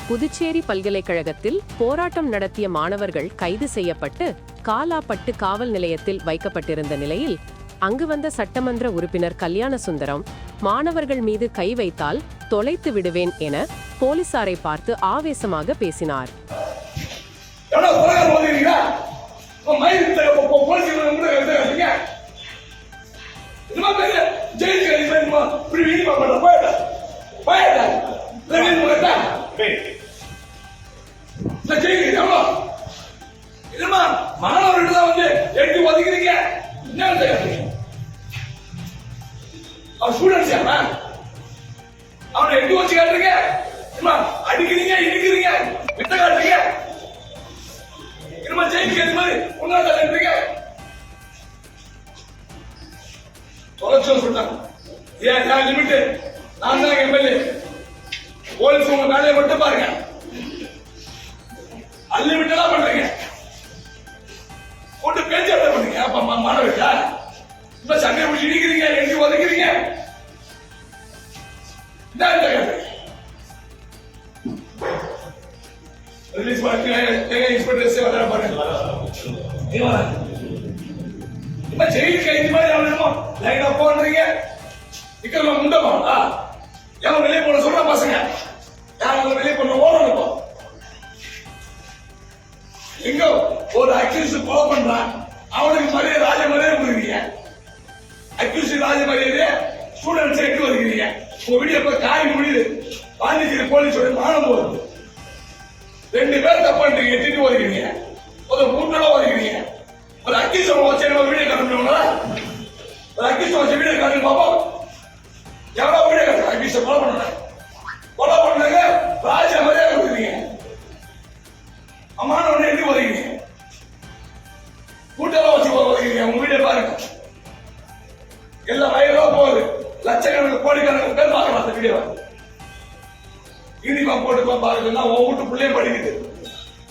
புதுச்சேரி பல்கலைக்கழகத்தில் போராட்டம் நடத்திய மாணவர்கள் கைது செய்யப்பட்டு காலாப்பட்டு காவல் நிலையத்தில் வைக்கப்பட்டிருந்த நிலையில் அங்கு வந்த சட்டமன்ற உறுப்பினர் கல்யாண சுந்தரம் மாணவர்கள் மீது கை வைத்தால் தொலைத்து விடுவேன் என போலீசாரை பார்த்து ஆவேசமாக பேசினார். மாணவர்கள் தான் வந்து எடுத்து ஒதுக்கிறீங்க. என்ன அவன் ஸ்டூடெண்ட்ஸ் அவனை எடுத்து வச்சு காட்டுறீங்க, அடிக்கிறீங்க, இடிக்கிறீங்க, வித்த காட்டுறீங்க. என்னமா ஜெயிலுக்கு ஏற்ற மாதிரி உன்னால தள்ளுறீங்க. தொலைச்சோம் சொல்றாங்க. ஏன் நான் லிமிட், நான் தான் எம்எல்ஏ. போலீஸ் உங்க வேலையை மட்டும் பாருங்க. அன்லிமிட்டடா பண்றீங்க. போட்டு பேச்சாட்ட பண்ணீங்க. அப்ப மாணவர்களா இப்ப சண்டை பிடிச்சி இடிக்கிறீங்க, எழுதி ஒதுக்கிறீங்க. ரிலீஸ் பண்ணி இன்ஸ்பெக்டர் வர பாருங்க. இப்ப ஜெயிலுக்கு கைது மாதிரி அவனுமா லைனா போன்றீங்க. இக்கல முண்டமா யாரும் வெளியே போன சொல்ற பசங்க யாரும் வெளியே போன ஓடணும். எங்க ஒரு அக்யூஸ் கொலை பண்றான், அவனுக்கு மரியாதை ராஜ மரியாதை கொடுக்குறீங்க. அக்யூஸ் ராஜ மரியாதை ஸ்டூடெண்ட்ஸ் எடுத்து வருகிறீங்க. உங்க வீடியோ இப்ப காய் முடியுது. பாண்டிச்சேரி போலீஸோட மானம் போகுது. 2 பேர் தப்பு பண்றீங்க, எட்டிட்டு வருகிறீங்க. ஒரு மூட்டோட வருகிறீங்க. ஒரு அக்யூஸ் வச்சு நம்ம வீடியோ காட்டுறோம்னா ஒரு அக்யூஸ் வச்சு வீடியோ காட்டு பாப்போம். எவ்வளவு வீடியோ காட்டு அக்யூஸ் கொலை பண்ணாங்க ராஜ மரியாதை கொடுக்குறீங்க. அம்மானவனை எப்படி ஒதுக்கிறீங்க? கூட்டெல்லாம் வச்சு ஒதுக்கிறீங்க. உங்க வீட்டை பாருங்க, எல்லாம் வயலோ போகுது. லட்சக்கணக்கு கோடிக்கணக்கு பேர் பார்க்கலாம் அந்த வீடியோ. யூனிஃபார்ம் போட்டுக்கலாம் பாருங்கன்னா உன் வீட்டு பிள்ளையும் படிக்குது,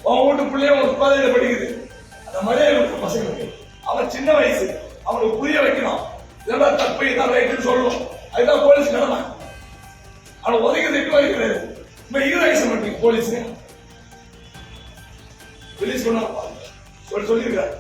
உன் வீட்டு பிள்ளையும் ஒரு காலேஜ்ல படிக்குது. அந்த மரியாதை இருக்கு பசங்களுக்கு. அவன் சின்ன வயசு, அவனுக்கு புரிய வைக்கணும். இதெல்லாம் தப்பு, இதான் ரைட்டுன்னு சொல்லணும். அதுதான் போலீஸ் கடமை. அவனை ஒதுக்கிறது எட்டு வைக்கிறது. இப்ப ஈராய்சம் பண்றீங்க போலீஸ். ரிலீஸ் பண்ண சொல்லியிருக்காரு.